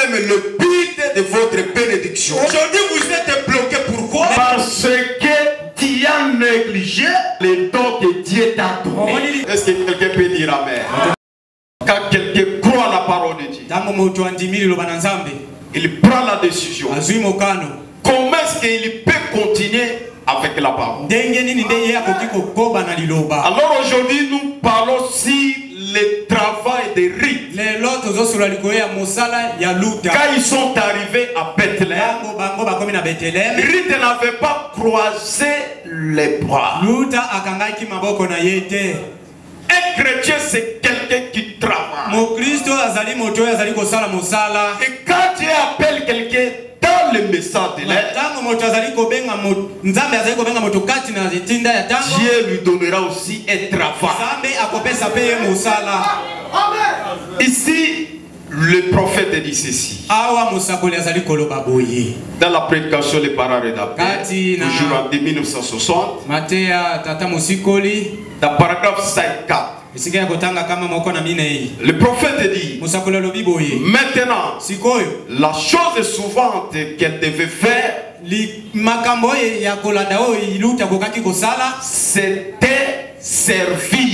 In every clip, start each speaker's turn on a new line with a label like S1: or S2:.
S1: même le but de votre bénédiction. Aujourd'hui, vous êtes bloqué. Pourquoi? Parce que tu as négligé les dons que Dieu t'a donnés. Est-ce que quelqu'un peut dire amen? Quand quelqu'un croit à la parole de Dieu, il prend la décision. Comment est-ce qu'il peut continuer avec la parole? Alors aujourd'hui, nous parlons sur le travail des rites. Quand ils sont arrivés à Bethléem, les rites n'avaient pas croisé les bras. Un chrétien, c'est quelqu'un qui travaille. Et quand Dieu appelle quelqu'un dans le message de l'air, Dieu lui donnera aussi un travail. Ici, le prophète dit ceci. Dans la prédication, les parents rédactés, toujours en 1960, dans le paragraphe 54, le prophète dit, maintenant, la chose suivante qu'elle devait faire, c'était servir.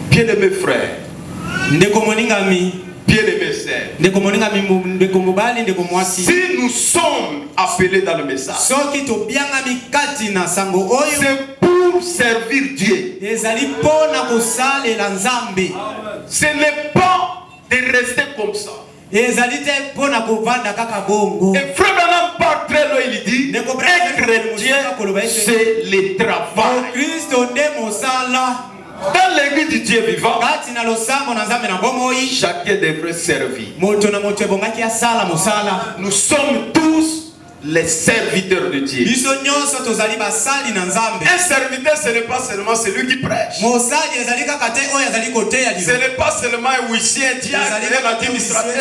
S1: Bien-aimés frères, bien-aimés sœurs, si nous sommes appelés dans le message, c'est pour servir Dieu. Ce n'est pas de rester comme ça. Et frère Branham part très loin, il dit, être chrétien, c'est le travail. Dans l'église du Dieu vivant, chacun devrait servir. Nous sommes tous les serviteurs de Dieu. Un serviteur, ce n'est pas seulement celui qui prêche. Ce n'est pas seulement un huissier, un diacre, un administrateur.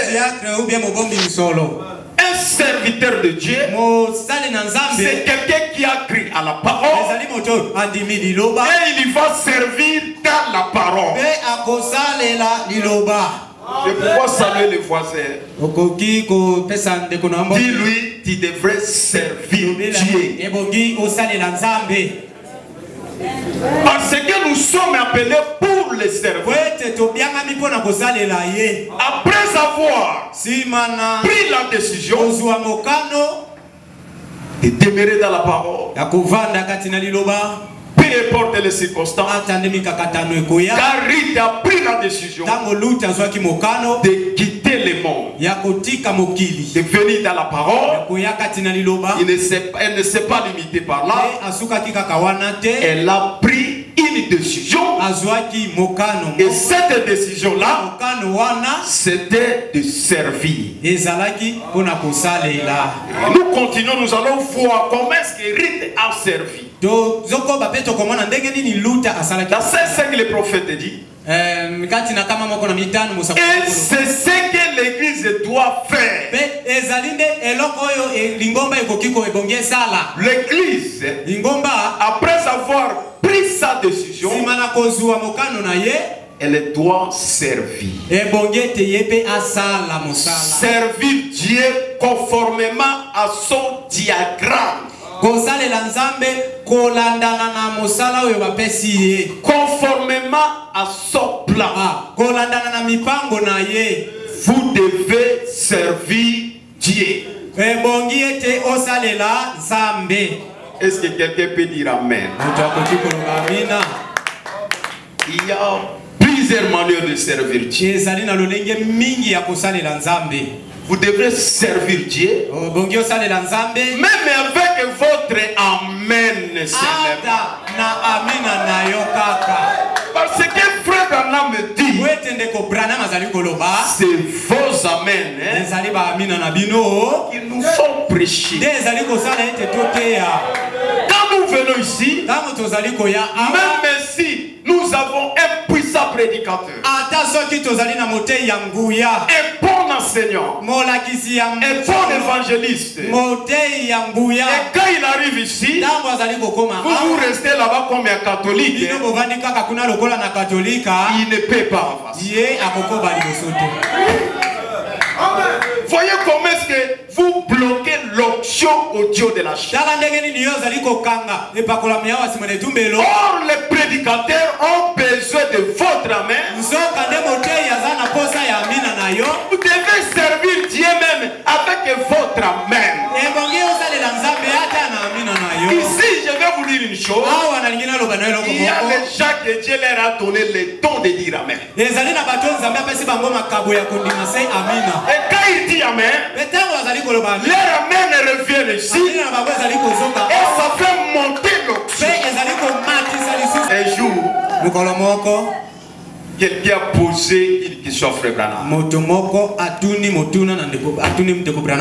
S1: Un serviteur de Dieu, c'est quelqu'un qui a cru à la parole et il va servir dans la parole. Je pouvoir saluer les voisins. Dis-lui, tu devrais servir Dieu. Parce que nous sommes appelés pour les servir. Après avoir pris la décision de demeurer dans la parole, peu importe les circonstances, car il a pris la décision de quitter le monde, de venir dans la parole. Elle ne s'est pas limitée par là. Elle a pris une décision. Et cette décision-là, c'était de servir. Nous continuons, nous allons voir comment est-ce que Rite a servi. Dans ce que le prophète dit. Et c'est ce que l'église doit faire. L'église, après avoir pris sa décision, elle doit servir. Servir Dieu conformément à son diagramme. Conformément à son plan. Vous devez servir Dieu. Est-ce que quelqu'un peut dire amen? Il y a plusieurs manières de servir Dieu. Vous devrez servir Dieu, même avec votre amen seulement. Parce que frère Branham me dit, c'est vos amen qu'ils nous font prêcher. Quand nous venons ici, même si nous avons un puissant
S2: puissant prédicateur, un bon enseignant, un bon évangéliste, et quand il arrive ici, vous restez là-bas comme un catholique, il ne peut pas en face. Voyez comment est-ce que vous bloquez l'option audio de la chaîne. Or, les prédicateurs ont besoin de votre main. Vous devez servir Dieu même avec votre main. Ici, je vais vous dire une chose. Il y a les gens que Dieu leur a donné le don de dire amen. Et quand il dit amen, leur amen revient ici et ça fait monter l'option. Un jour, quelqu'un a posé une question à Frère Branham.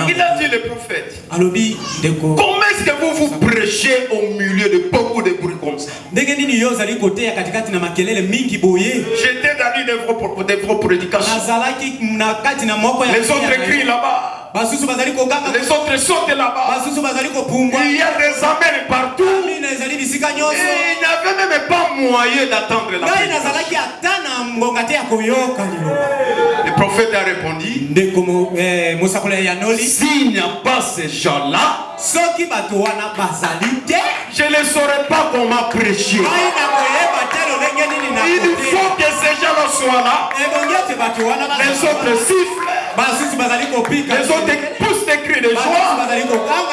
S2: Il a dit le prophète, comment est-ce que vous prêchez au milieu de beaucoup de bruit comme ça? J'étais dans une de vos prédications. Les autres crient là-bas. Les autres sautent là-bas. Il y a des amens partout. Et il n'avait même pas moyen d'attendre la prédication. Le prophète a répondu, s'il n'y a pas ces gens-là, je ne saurais pas comment prêcher. Il faut que ces gens-là soient là. Les autres sifflent. Les autres poussent des cris de joie.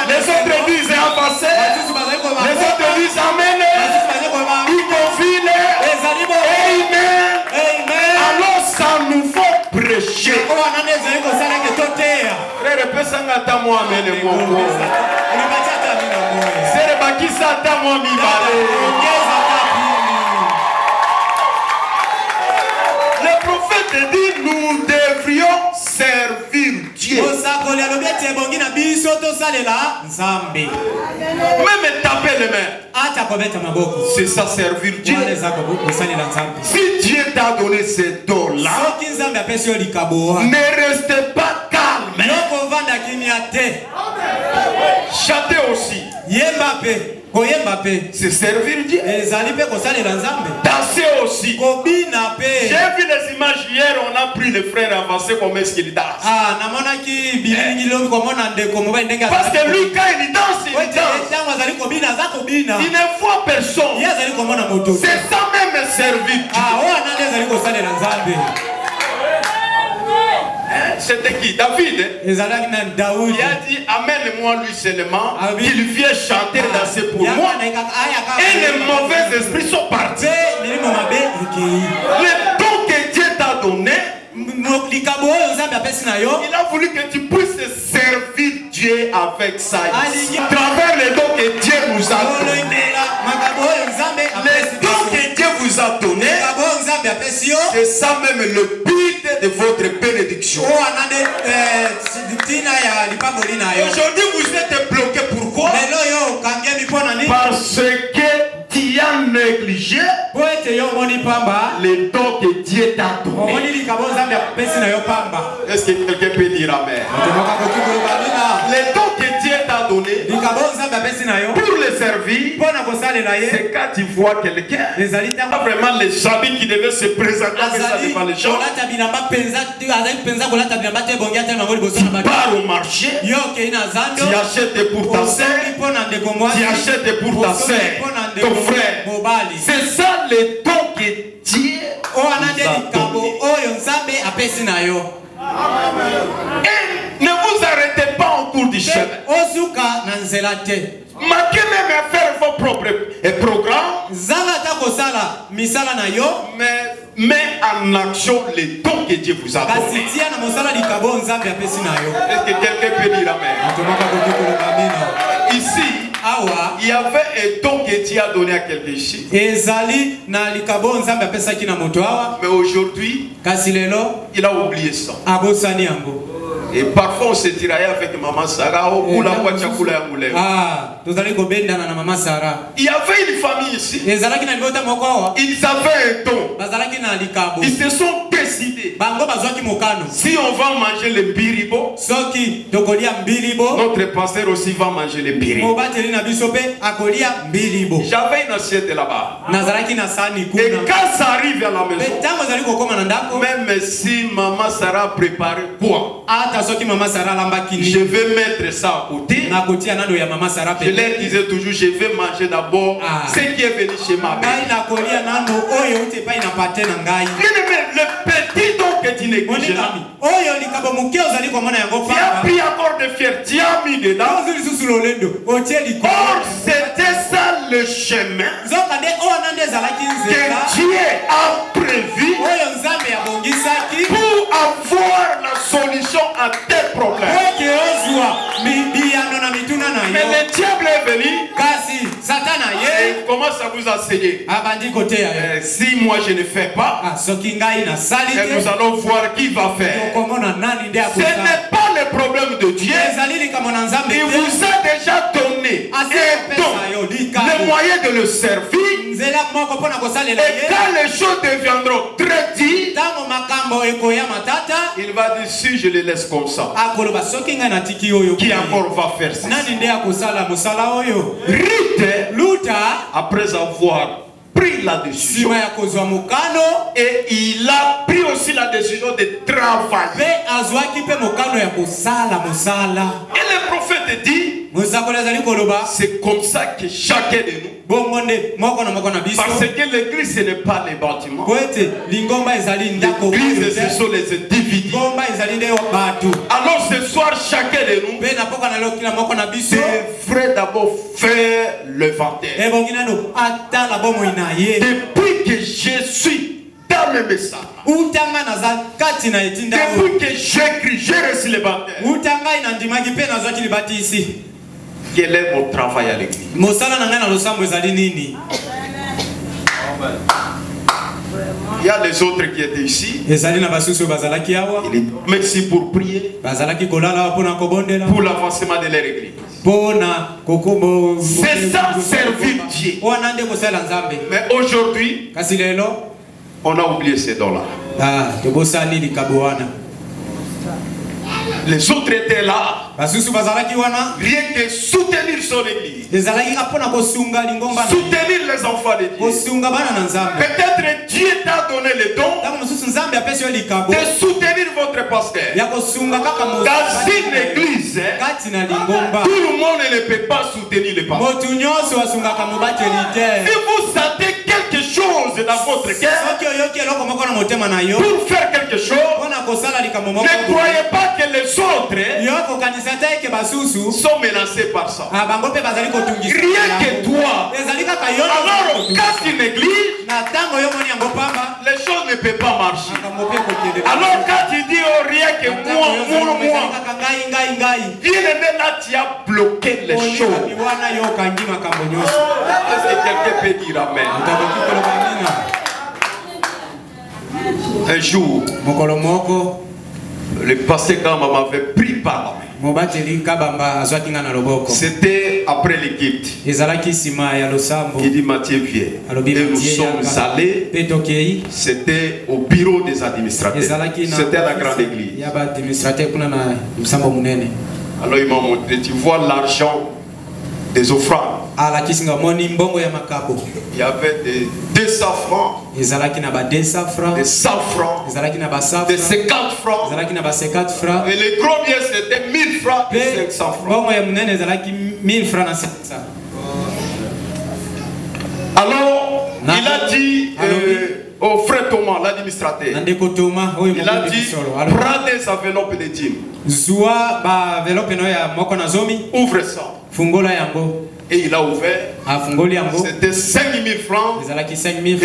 S2: Les autres disent avancez. Les autres disent amen. Ils confient. Amen. Alors ça nous faut prêcher. Frère, pesanga moi amen moi. C'est bakisa ta moi mi balé. Le prophète dit nous devrions servir Dieu. Même taper les mains. C'est ça servir Dieu. Si Dieu t'a donné ces dons-là, ne restez pas calme. Chantez aussi. C'est servir Dieu. Danser aussi. J'ai vu les images hier, on a pris les frères avancés comme est-ce qu'ils dansent. Parce que lui quand il danse, il ne voit personne. C'est ça même servir Dieu. C'était qui? David. Il a dit amène-moi lui seulement, qu'il vienne chanter, danser pour moi. Et les mauvais esprits sont partis. Le don que Dieu t'a donné, il a voulu que tu puisses servir Dieu avec ça. À travers les dons que Dieu nous a donnés. Les dons que Dieu vous a donnés, c'est ça même le but de votre bénédiction. Aujourd'hui vous êtes bloqué. Pourquoi? Parce que tu as négligé les dons que Dieu t'a donnés. Est-ce que quelqu'un peut dire amen? Les dons que Dieu t'a donnés pour les servir, c'est quand tu vois quelqu'un, pas vraiment les habits qui devaient se présenter devant les gens. Tu pars au marché, tu achètes pour ta soeur, tu achètes pour ta soeur, ton frère. C'est ça les dons que Dieu nous a donnés. Et ne vous arrêtez pas en cours du chemin. Marquez même à faire vos propres programmes. Mais en action les dons que Dieu vous a donnés. Est-ce que quelqu'un peut dire amen? Ici, il y avait un don que Dieu a donné à quelqu'un ici. Mais aujourd'hui, il a oublié ça. Et parfois on se tiraillait avec maman Sarah. Il y avait une famille ici. Ils avaient un don. Ils se sont décidés. Si on va manger le biribo, notre pasteur aussi va manger le biribo. J'avais une assiette là-bas. Et quand ça arrive à la maison, même si maman Sarah prépare quoi, je vais mettre ça à côté. Je leur disais toujours, je vais manger d'abord ce qui est venu chez ma mère. Le petit don que tu négliges là, tu as pris encore de fierté, tu as mis dedans. Or, c'était ça le chemin que Dieu a prévu pour avoir la solution à tes problèmes. Mais le diable est venu et commence à vous enseigner. Si moi je ne fais pas, nous allons voir qui va faire. Ce n'est pas le problème de Dieu. Il vous a déjà donné le moyen de le servir. Et quand les choses deviendront très dures, il va dire si je les laisse comme ça, qui encore va faire ça? Ruth, après avoir pris la décision, et il a pris aussi la décision de travailler. Et le prophète dit, c'est comme ça que chacun de nous, parce que l'église ce n'est pas les bâtiments, l'église ce sont les individus. Alors ce soir chacun de nous devrait d'abord faire le inventaire. Depuis que je suis dans le message, depuis que j'écris, j'ai reçu le baptême, quel est mon travail à l'église? Il y a les autres qui étaient ici. Il est merci pour prier pour l'avancement de leur église. C'est ça servir Dieu. Mais aujourd'hui, on a oublié ces dons-là. Les autres étaient là, rien que soutenir son église, soutenir les enfants de Dieu. Peut-être Dieu t'a donné le don de soutenir votre pasteur. Dans une église, tout le monde ne peut pas soutenir le pasteur. Si vous sentez quelque chose dans votre cœur pour faire quelque chose, ne croyez pas que les autres sont menacés par ça. Rien que toi. Alors, quand une église, les choses ne peuvent pas marcher. Alors, quand tu dis oh, rien que moi, bien aimé là, tu as bloqué les choses. Est-ce que quelqu'un peut dire amen? Un jour, le pasteur Gamba m'avait pris par la main. C'était après l'Égypte. Il dit Matthieu viens. Et nous sommes allés. C'était au bureau des administrateurs. C'était à la grande église. Alors il m'a montré, tu vois l'argent des offrandes. Il y avait des 200 francs, des 100 francs, des 50 francs, et les gros biens c'était 1000 francs et 500 francs. Alors il a dit au frère Thomas, l'administrateur, il a dit prends des enveloppes de dîmes, ouvre ça. Et il a ouvert, c'était 5000 francs, et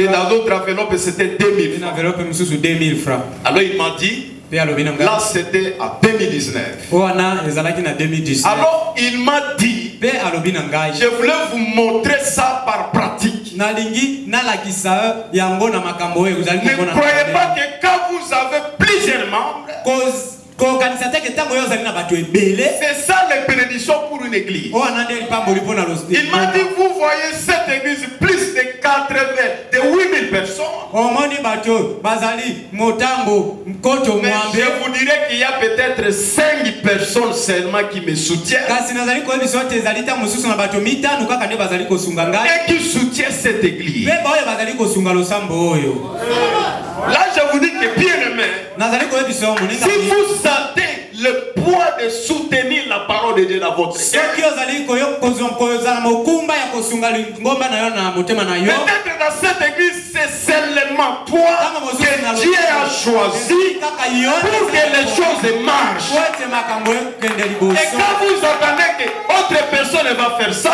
S2: dans l'autre enveloppe c'était 2000 francs. Alors il m'a dit, là c'était à 2019. Alors il m'a dit, je voulais vous montrer ça par pratique. Ne croyez pas que quand vous avez plusieurs membres, C'est ça les bénédictions pour une église. Il m'a dit, vous voyez cette église, plus de 8000 personnes. Mais je vous dirais qu'il y a peut-être 5 personnes seulement qui me soutiennent. Et qui soutiennent cette église. Là, je vous dis que bien aimé, si vous sentez le poids de soutenir la parole de Dieu dans votre cœur, peut-être dans cette église, c'est seulement toi que Dieu a choisi pour que les choses marchent. Et quand vous entendez que autre personne va faire ça,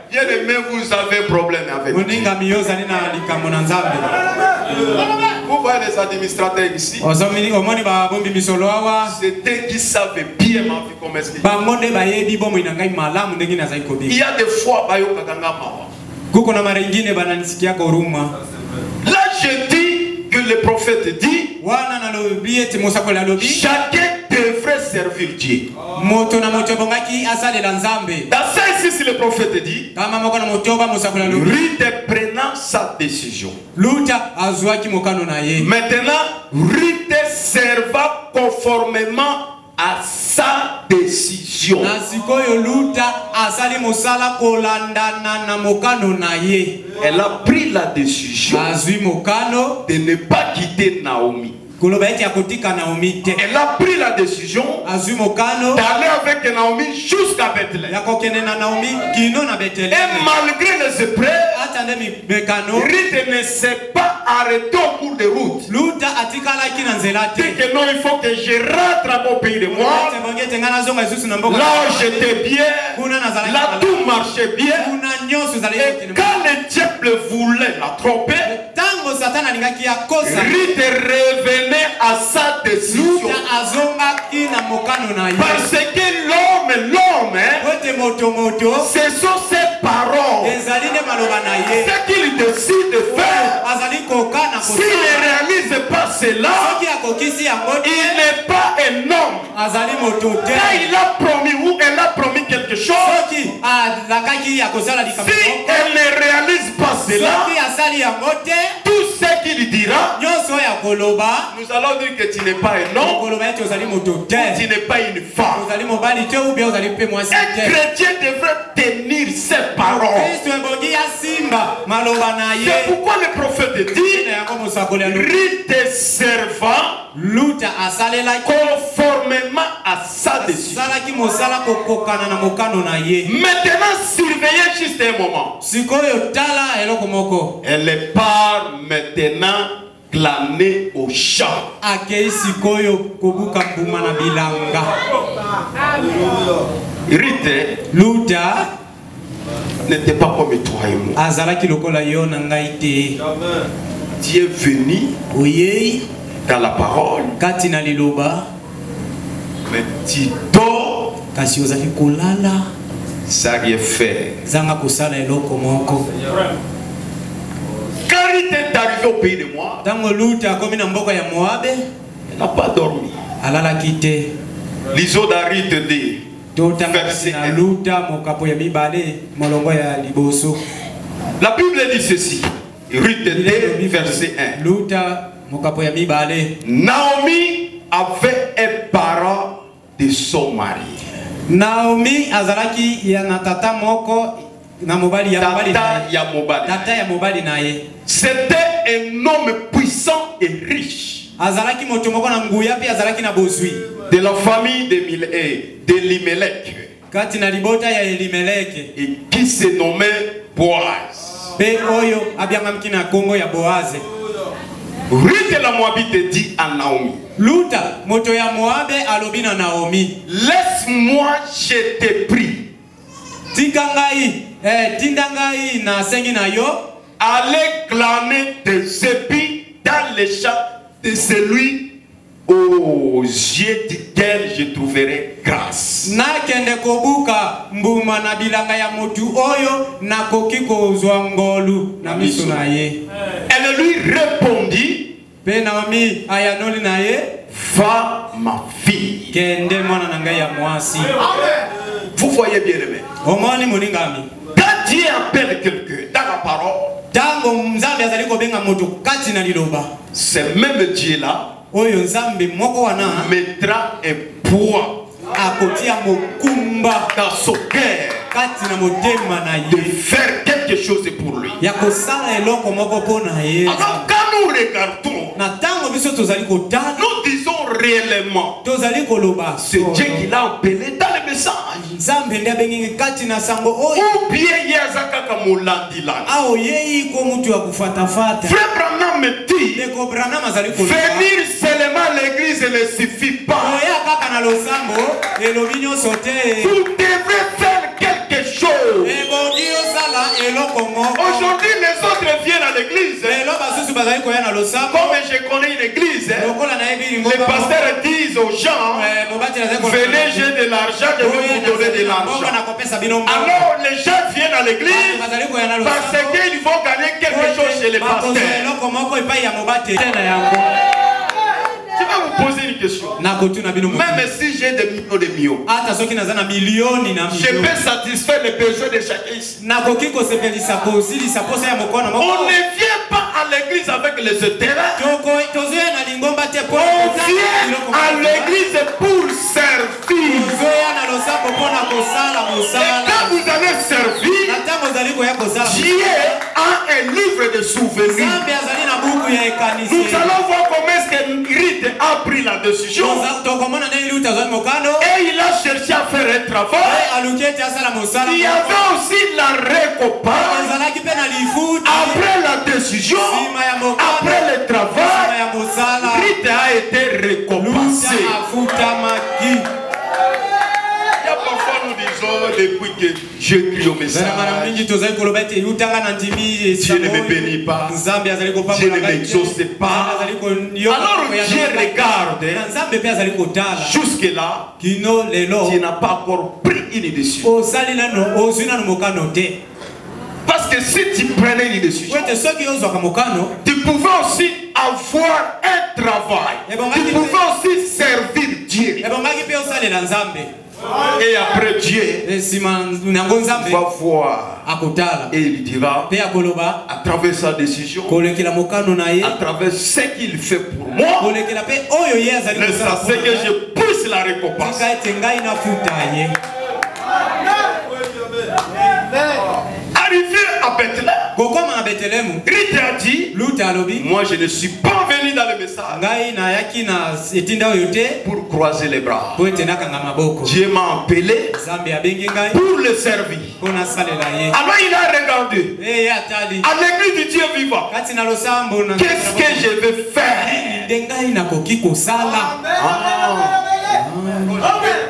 S2: bien aimé, vous avez problème avec Dieu. Vous voyez les administrateurs ici, c'est eux qui savent bien ma vie comme est-ce qu'il y a. Il y a des fois, là je dis que le prophète dit, chacun devrait servir Dieu. Dans ça ici, si le prophète dit, Ruth prenant sa décision. Maintenant, Ruth serva conformément à sa décision. Elle a pris la décision de ne pas quitter Naomi. Elle a pris la décision d'aller avec Naomi jusqu'à Bethléem. Et malgré les épreuves, Ruth ne s'est pas arrêtée au cours de route. Dit que non, il faut que je rentre au pays de moi. Là où j'étais bien, là tout marchait bien. Et quand le diable voulait la tromper, Ruth revenait à sa décision. Parce que l'homme, ce sont ses paroles. Ce qu'il décide de faire, s'il ne réalise pas cela, il n'est pas un homme. Là, il a promis ou elle a promis quelque chose. Si elle ne réalise pas cela, tout ce qu'il dira, nous allons dire que tu n'es pas un homme, ou tu n'es pas une femme. Un chrétien devrait tenir ses paroles. C'est pourquoi le prophète dit, Ruth servant conformément à sa décision. Maintenant, surveillez juste un moment. Elle part maintenant glaner au champ. Ruth n'était pas comme toi et moi. Tu es venu dans la parole, mais tu dors sans rien faire. Quand Ruth est arrivé au pays de Moab, elle n'a pas dormi. Lisons dans Ruth 2, verset 1. La Bible dit ceci. Ruth 2, verset 1. Naomi avait un parent de son mari.
S1: Naomi azalaki yana tata moko na mobali ya mobali naye.
S2: C'était un homme puissant et riche.
S1: Azalaki moto moko na nguya pe azalaki na bozwi.
S2: De la famille d'Elimelech.
S1: Kati na libota ya Elimelech.
S2: Et qui se nommait Boaz.
S1: Pe oyo abiangamki na Kongo ya Boaz.
S2: Ruth la Moabite dit à Naomi.
S1: Luta moto ya Moabe alobina Naomi.
S2: Laisse-moi, je te prie.
S1: Tindangai na sengi na yo.
S2: Allez glaner des épis dans les champs de celui aux yeux duquel je trouverai grâce.
S1: Na kende kobuka mbuma na bilanga ya motu oyo na kokiko zwangolu na miso na ye.
S2: Elle lui répondit. Va ma fille. Vous voyez bien aimé. Quand Dieu appelle quelqu'un dans la parole, ce même Dieu là mettra un poids dans son cœur de faire quelque chose pour lui. Alors quand nous regardons, nous disons réellement, c'est Dieu qui l'a appelé dans le message. Ou bien Yazaka Molandilani. Frère Branham me dit, venir seulement à l'église ne suffit pas. Vous devrez faire quelque chose. Aujourd'hui, les autres viennent à l'église. Comme je connais une église, les pasteurs disent aux gens, venez, j'ai de l'argent, je vais vous donner de l'argent. Alors les gens viennent à l'église parce qu'ils vont gagner quelque chose chez les pasteurs. Je vais vous poser une question. Même si j'ai des millions de millions, je peux satisfaire les besoins de chacun ici. On ne vient pas à l'église avec les terrains. On vient à l'église pour servir. Et quand vous allez servir, Dieu a un livre de souvenirs. Nous allons voir comment est-ce que Rite a pris la décision. Et il a cherché à faire un travail. Il y avait aussi la récompense. Après la décision, après le travail, Rite a été récompensé. Depuis que j'écris au message, Dieu ne me bénit pas, Dieu ne m'exauce pas. Alors Dieu regarde jusque là, tu n'as pas encore pris une décision. Parce que si tu prenais une décision, tu pouvais aussi avoir un travail, tu pouvais aussi servir Dieu. Et après Dieu va voir et il dira à travers sa décision, à travers ce qu'il fait pour moi, c'est que je puisse la récompense. Arrivé à Bethléem, Rite a dit, moi je ne suis pas venu dans le message pour croiser les bras. Dieu m'a appelé pour le servir. Alors il a regardé à l'église du Dieu vivant. Qu'est-ce que je vais faire?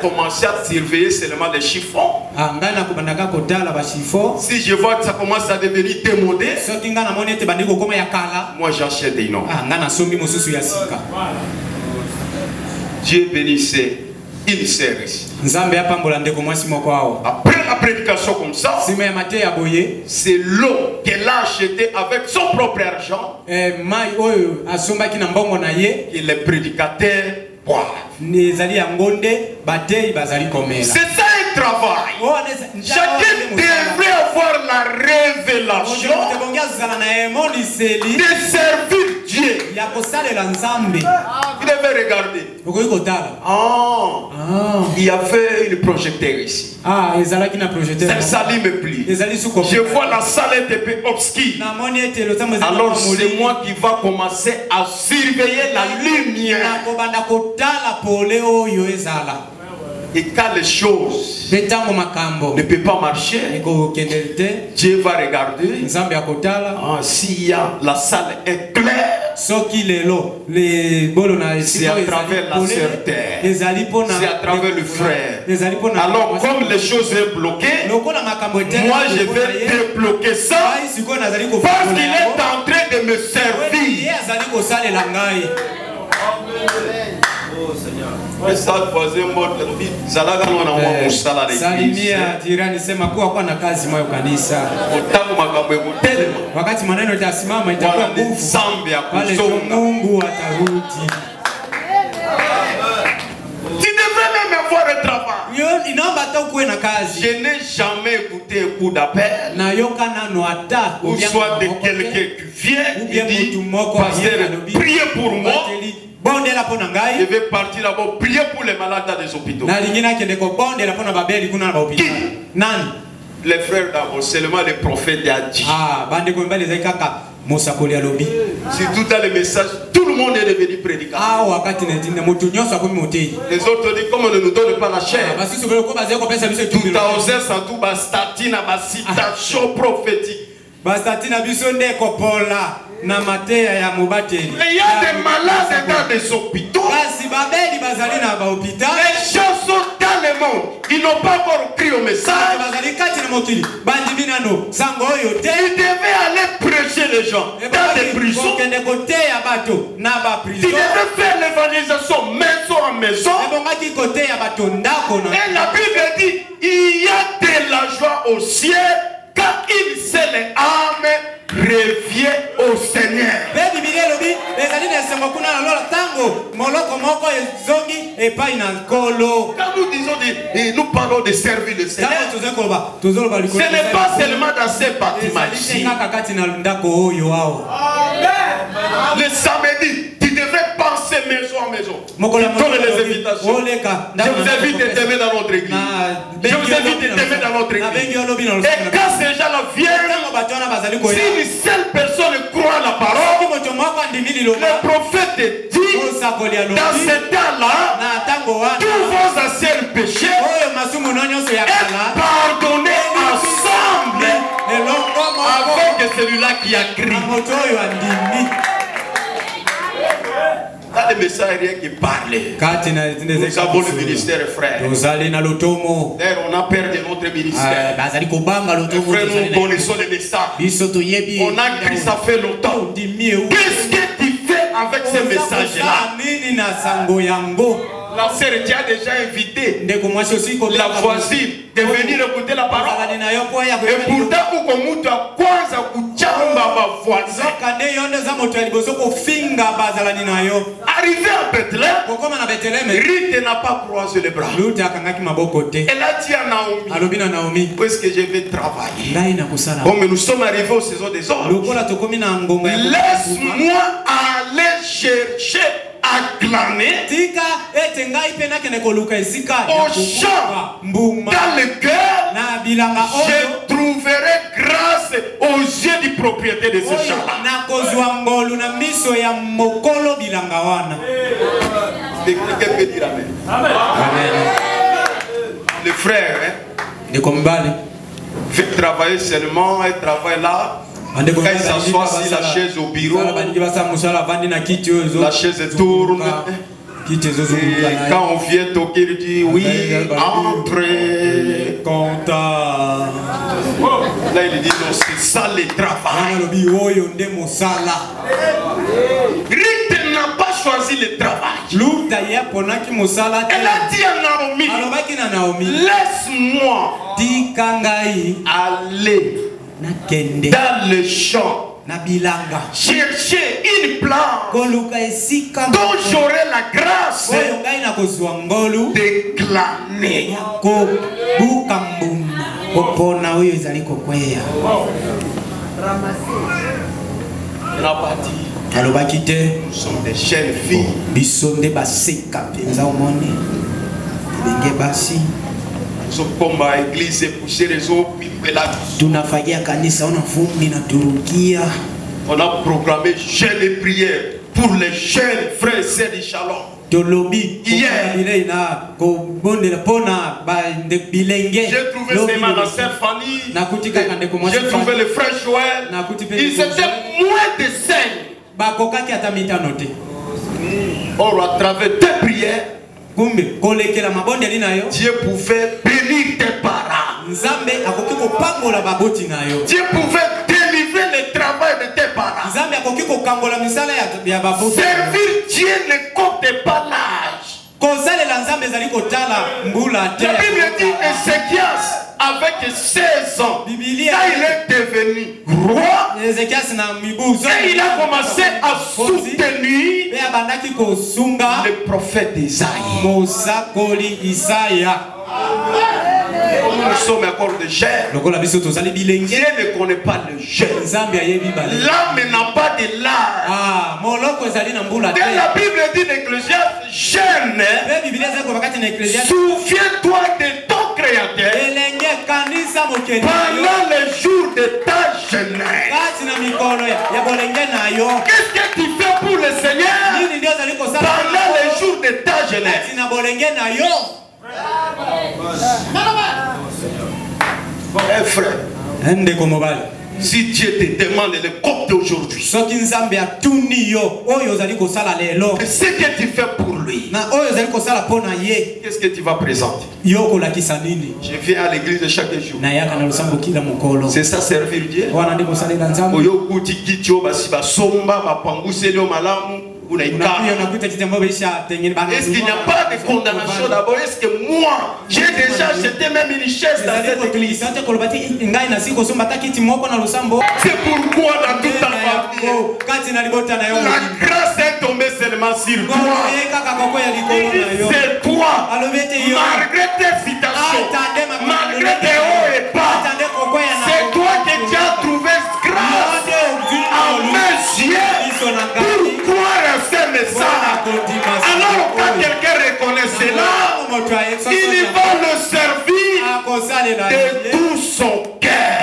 S2: Commencer à surveiller seulement les chiffons. Si je vois que ça commence à devenir démodé, moi j'achète des noms. Dieu bénissait une sœur ici. Après la prédication comme ça, c'est l'eau qu'elle a acheté avec son propre argent et les prédicateurs boivent. C'est ça un travail. Chacun devrait avoir la révélation de servir Dieu. Vous devez regarder. Il y avait une projecteur ici. Cette salle me plie. Je vois la salle est un peu obscure. Alors c'est moi qui va commencer à surveiller la lumière. Et quand les choses ne peuvent pas marcher, Dieu va regarder. S'il y a la salle est claire, c'est à travers la sœur terre, c'est à travers le frère. Alors comme les choses sont bloquées, moi je vais débloquer ça parce qu'il est en train de me servir.
S1: Salimia jirani, sema kuwa kwa na kazi moyo kanisa. Wakati maneno itasimama itakuwa nguvu. Pale Mungu atarudi.
S2: Tu devrais même avoir un travail. Je n'ai jamais écouté un coup d'appel. Ou soit de quelqu'un qui vient et dit, pasteur, priez pour moi. Je vais partir d'abord prier pour les malades dans les hôpitaux. Qui? Les frères d'abord, seulement les prophètes a dit. Surtout dans les messages, tout le monde est devenu prédicateur. Les autres disent, comme on ne nous donne pas la chair, tout à osé sans tout, bastatine à ma citation prophétique. Il y a des malades dans des hôpitaux. Les gens sont dans le monde. Ils n'ont pas encore pris au message. Ils devaient aller prêcher les gens dans des prisons. Ils devaient faire l'évangélisation maison en maison. Et la Bible dit, il y a de la joie au ciel quand une seule âme revient au Seigneur. Quand nous disons, nous parlons de servir le Seigneur, ce n'est pas seulement dans ces bâtiments ici. Le samedi, tu devrais penser maison en maison. Tu donnes les invitations. Je vous invite à t'aimer dans notre église. Je vous invite à t'aimer dans notre église. Et quand ces gens-là viennent, si une seule personne croit la parole, le prophète dit, dans ce temps-là, tous vos anciens péchés est pardonné ensemble avec celui-là qui a crié. Dans les messages, rien qui parlait. Nous avons le ministère, frère. D'ailleurs, on a perdu notre ministère. Frère, nous connaissons les messages. On a écrit ça fait longtemps. Qu'est-ce que tu fais avec ces messages-là? La sœur qui a déjà invité la voisine de venir écouter la parole. Et pourtant, arrivé à Bethléem, Rite n'a pas croisé les bras. Elle a dit à Naomi, où est-ce que je vais travailler? Bon, mais nous sommes arrivés aux saisons des hommes. Laisse-moi aller chercher à glaner au champ, dans le cœur, je trouverai grâce aux yeux du propriétaire de ce champ-là. Quelqu'un peut dire amen. Amen. Le frère fait travailler seulement, il travaille là. Quand il s'assoit sur la chaise au bureau, la chaise tourne. Et quand on vient toquer, il dit oui, entrez. Là il dit non, c'est ça le travail. Rite n'a pas choisi le travail. Elle a dit à Naomi, laisse-moi aller dans le champ, chercher une plante dont j'aurai la grâce de glaner. Elle n'a pas dit. Nous sommes des jeunes filles. Combat église pousser les eaux. On a programmé jeûne et prière pour les jeunes frères et sœurs du Shalom. Hier, j'ai trouvé seulement la sœur Fanny, j'ai trouvé le frère Joël. Ils étaient moins de 5. Or, à travers tes prières, Dieu pouvait bénir tes parents. Dieu pouvait délivrer le travail de tes parents. Servir Dieu ne compte pas l'âge. La Bible dit Ézéchias avec 16 ans, quand il est devenu roi, et il a commencé à soutenir le prophète Isaïe. Nous sommes encore de chair. Dieu ne connaît pas le jeûne. L'âme n'a pas de l'âme. Dans la Bible dit d'Ecclésiaste, jeûne. Souviens-toi de ton Créateur pendant les jours de ta jeunesse. Qu'est-ce que tu fais pour le Seigneur pendant les jours de ta jeunesse? Frère, si Dieu te demande de compter aujourd'hui, ce que tu fais pour lui, qu'est-ce que tu vas présenter? Je viens à l'église de chaque jour. C'est ça servir Dieu. Est-ce qu'il n'y a pas de condamnation d'abord? Est-ce que moi, j'ai déjà acheté même une chaise dans cette église? C'est pourquoi dans toute ta famille, la grâce est tombée seulement sur toi. C'est toi, malgré tes citations, malgré tes hauts et bas, c'est toi que tu as trouvé grâce à mes yeux. Pourquoi rester message? Alors quand quelqu'un reconnaît cela, il va le servir de tout son cœur.